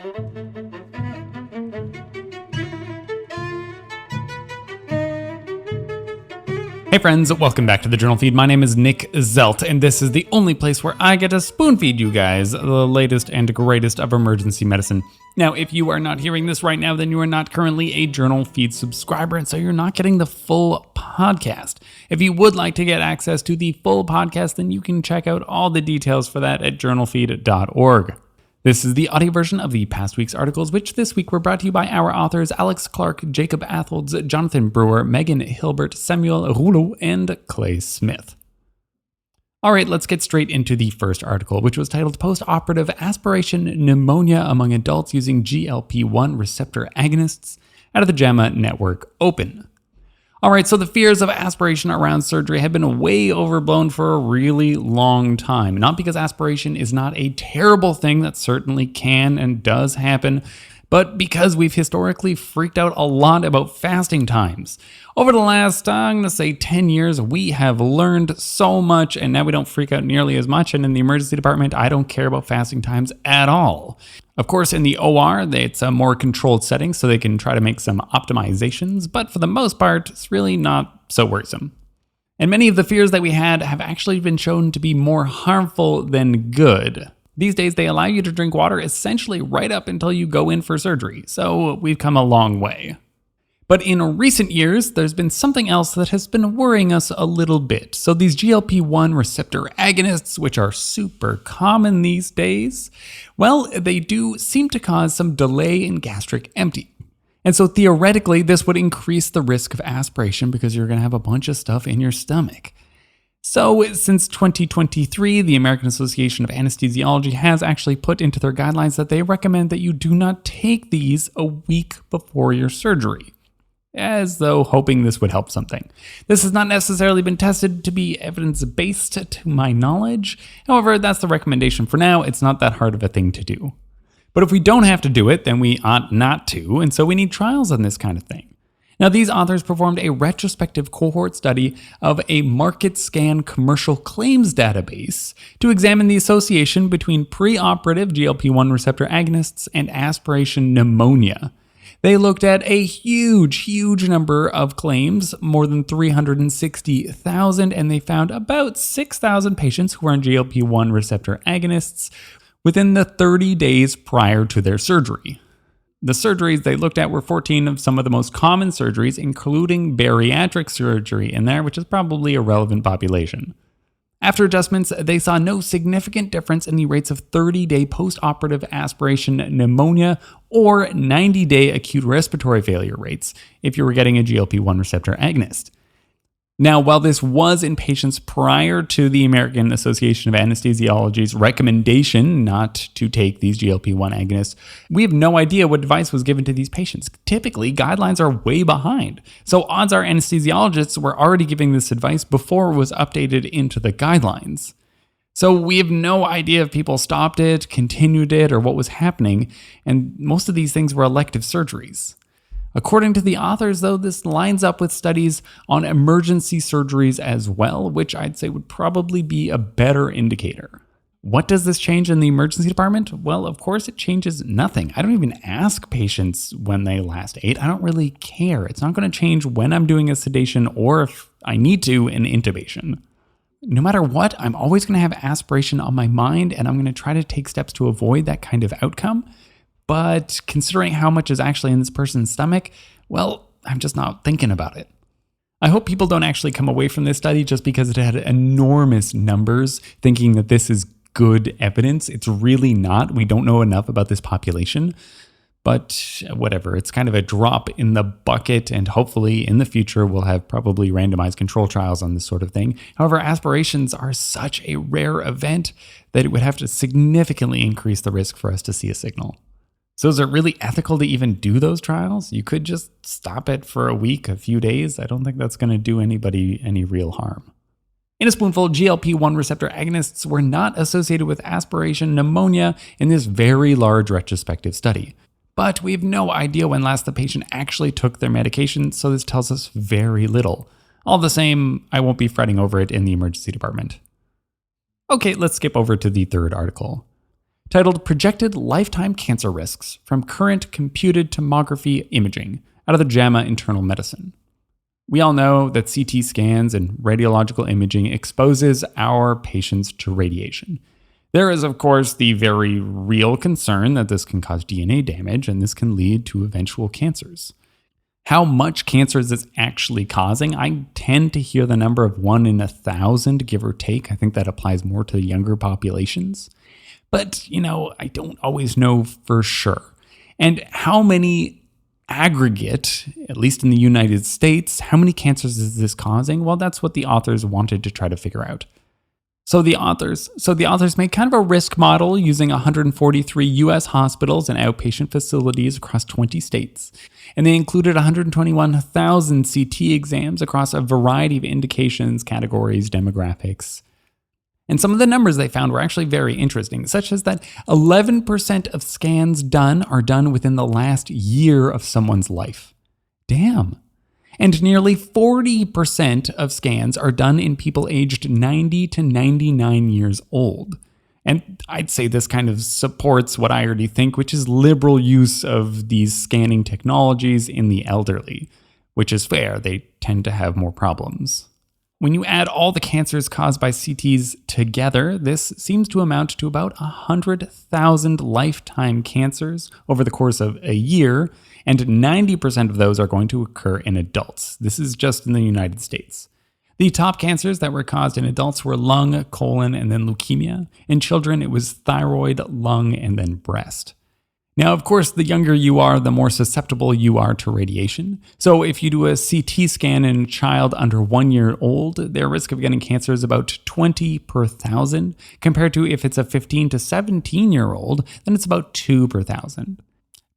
Hey friends, welcome back to the Journal Feed. My name is Nick Zelt, and this is the only place where I get to spoon feed you guys the latest and greatest of emergency medicine. Now, if you are not hearing this right now, then you are not currently a Journal Feed subscriber, and so you're not getting the full podcast. If you would like to get access to the full podcast, then you can check out all the details for that at journalfeed.org. This is the audio version of the past week's articles, which this week were brought to you by our authors Alex Clark, Jacob Atholds, Jonathan Brewer, Megan Hilbert, Samuel Rouleau, and Clay Smith. All right, let's get straight into the first article, which was titled Post-operative Aspiration Pneumonia Among Adults Using GLP-1 Receptor Agonists out of the JAMA Network Open. All right, so the fears of aspiration around surgery have been way overblown for a really long time. Not because aspiration is not a terrible thing that certainly can and does happen, but because we've historically freaked out a lot about fasting times. Over the last, I'm going to say 10 years, we have learned so much, and now we don't freak out nearly as much. And in the emergency department, I don't care about fasting times at all. Of course, in the OR, it's a more controlled setting, so they can try to make some optimizations, but for the most part, it's really not so worrisome. And many of the fears that we had have actually been shown to be more harmful than good. These days, they allow you to drink water essentially right up until you go in for surgery, so we've come a long way. But in recent years, there's been something else that has been worrying us a little bit. So these GLP-1 receptor agonists, which are super common these days, well, they do seem to cause some delay in gastric empty. And so theoretically, this would increase the risk of aspiration because you're going to have a bunch of stuff in your stomach. So since 2023, the American Association of Anesthesiology has actually put into their guidelines that they recommend that you do not take these a week before your surgery, as though hoping this would help something. This has not necessarily been tested to be evidence-based to my knowledge. However, that's the recommendation for now. It's not that hard of a thing to do. But if we don't have to do it, then we ought not to, and so we need trials on this kind of thing. Now, these authors performed a retrospective cohort study of a market scan commercial claims database to examine the association between pre-operative GLP-1 receptor agonists and aspiration pneumonia. They looked at a huge number of claims, more than 360,000, and they found about 6,000 patients who were on GLP-1 receptor agonists within the 30 days prior to their surgery. The surgeries they looked at were 14 of some of the most common surgeries, including bariatric surgery in there, which is probably a relevant population. After adjustments, they saw no significant difference in the rates of 30-day post-operative aspiration pneumonia or 90-day acute respiratory failure rates if you were getting a GLP-1 receptor agonist. Now, while this was in patients prior to the American Association of Anesthesiology's recommendation not to take these GLP-1 agonists, we have no idea what advice was given to these patients. Typically, guidelines are way behind. So odds are anesthesiologists were already giving this advice before it was updated into the guidelines. So we have no idea if people stopped it, continued it, or what was happening, and most of these things were elective surgeries. According to the authors, though, this lines up with studies on emergency surgeries as well, which I'd say would probably be a better indicator. What does this change in the emergency department? Well, of course, it changes nothing. I don't even ask patients when they last ate. I don't really care. It's not going to change when I'm doing a sedation or if I need to, an intubation. No matter what, I'm always going to have aspiration on my mind, and I'm going to try to take steps to avoid that kind of outcome. But considering how much is actually in this person's stomach, well, I'm just not thinking about it. I hope people don't actually come away from this study just because it had enormous numbers thinking that this is good evidence. It's really not. We don't know enough about this population. But whatever, it's kind of a drop in the bucket, and hopefully in the future we'll have probably randomized control trials on this sort of thing. However, aspirations are such a rare event that it would have to significantly increase the risk for us to see a signal. So is it really ethical to even do those trials? You could just stop it for a week, a few days. I don't think that's going to do anybody any real harm. In a spoonful, GLP-1 receptor agonists were not associated with aspiration pneumonia in this very large retrospective study. But we have no idea when last the patient actually took their medication, so this tells us very little. All the same, I won't be fretting over it in the emergency department. Okay, let's skip over to the third article. titled Projected Lifetime Cancer Risks from Current Computed Tomography Imaging out of the JAMA Internal Medicine. We all know that CT scans and radiological imaging exposes our patients to radiation. There is, of course, the very real concern that this can cause DNA damage and this can lead to eventual cancers. How much cancers it's actually causing, I tend to hear the number of 1 in 1,000, give or take. I think that applies more to younger populations. But, I don't always know for sure. And how many aggregate, at least in the United States, how many cancers is this causing? Well, that's what the authors wanted to try to figure out. So the authors made kind of a risk model using 143 US hospitals and outpatient facilities across 20 states. And they included 121,000 CT exams across a variety of indications, categories, demographics. And some of the numbers they found were actually very interesting, such as that 11% of scans done are done within the last year of someone's life. Damn. And nearly 40% of scans are done in people aged 90 to 99 years old. And I'd say this kind of supports what I already think, which is liberal use of these scanning technologies in the elderly, which is fair. They tend to have more problems. When you add all the cancers caused by CTs together, this seems to amount to about 100,000 lifetime cancers over the course of a year, and 90% of those are going to occur in adults. This is just in the United States. The top cancers that were caused in adults were lung, colon, and then leukemia. In children, it was thyroid, lung, and then breast. Now, of course, the younger you are, the more susceptible you are to radiation. So if you do a CT scan in a child under 1 year old, their risk of getting cancer is about 20 per 1,000, compared to if it's a 15 to 17-year-old, then it's about 2 per 1,000.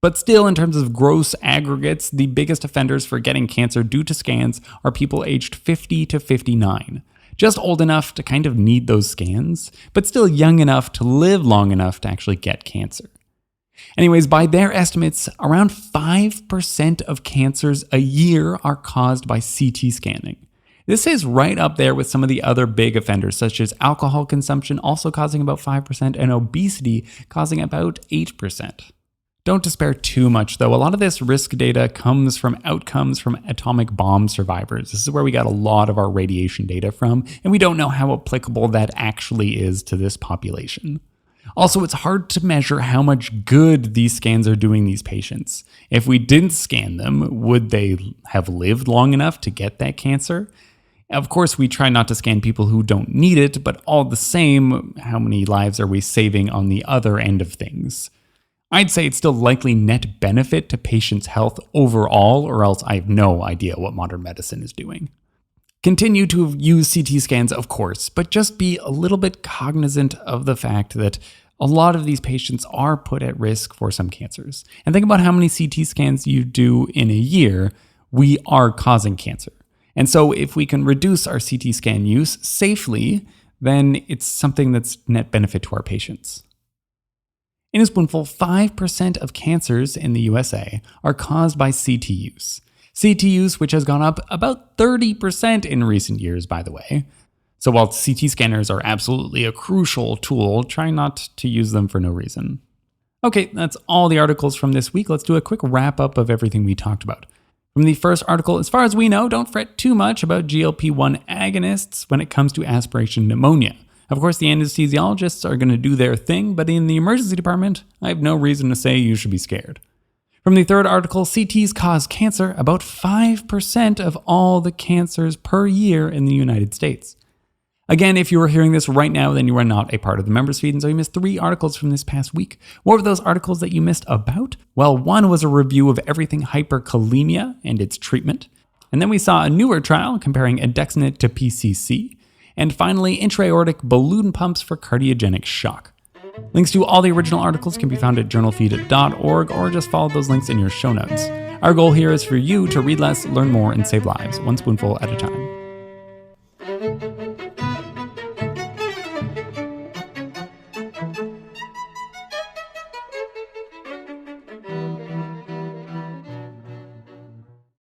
But still, in terms of gross aggregates, the biggest offenders for getting cancer due to scans are people aged 50 to 59. Just old enough to kind of need those scans, but still young enough to live long enough to actually get cancer. Anyways, by their estimates, around 5% of cancers a year are caused by CT scanning. This is right up there with some of the other big offenders, such as alcohol consumption also causing about 5% and obesity causing about 8%. Don't despair too much, though. A lot of this risk data comes from outcomes from atomic bomb survivors. This is where we got a lot of our radiation data from, and we don't know how applicable that actually is to this population. Also, it's hard to measure how much good these scans are doing these patients. If we didn't scan them, would they have lived long enough to get that cancer? Of course, we try not to scan people who don't need it, but all the same, how many lives are we saving on the other end of things? I'd say it's still likely net benefit to patients' health overall, or else I have no idea what modern medicine is doing. Continue to use CT scans, of course, but just be a little bit cognizant of the fact that a lot of these patients are put at risk for some cancers. And think about how many CT scans you do in a year. We are causing cancer. And so if we can reduce our CT scan use safely, then it's something that's net benefit to our patients. In a spoonful, 5% of cancers in the USA are caused by CT use. CT use, which has gone up about 30% in recent years, by the way. So while CT scanners are absolutely a crucial tool, try not to use them for no reason. Okay, that's all the articles from this week. Let's do a quick wrap up of everything we talked about. From the first article, as far as we know, don't fret too much about GLP-1 agonists when it comes to aspiration pneumonia. Of course, the anesthesiologists are going to do their thing, but in the emergency department, I have no reason to say you should be scared. From the third article, CTs cause cancer, about 5% of all the cancers per year in the United States. Again, if you are hearing this right now, then you are not a part of the members feed, and so you missed 3 articles from this past week. What were those articles that you missed about? Well, one was a review of everything hyperkalemia and its treatment. And then we saw a newer trial comparing andexanet to PCC. And finally, intra-aortic balloon pumps for cardiogenic shock. Links to all the original articles can be found at journalfeed.org, or just follow those links in your show notes. Our goal here is for you to read less, learn more, and save lives, one spoonful at a time.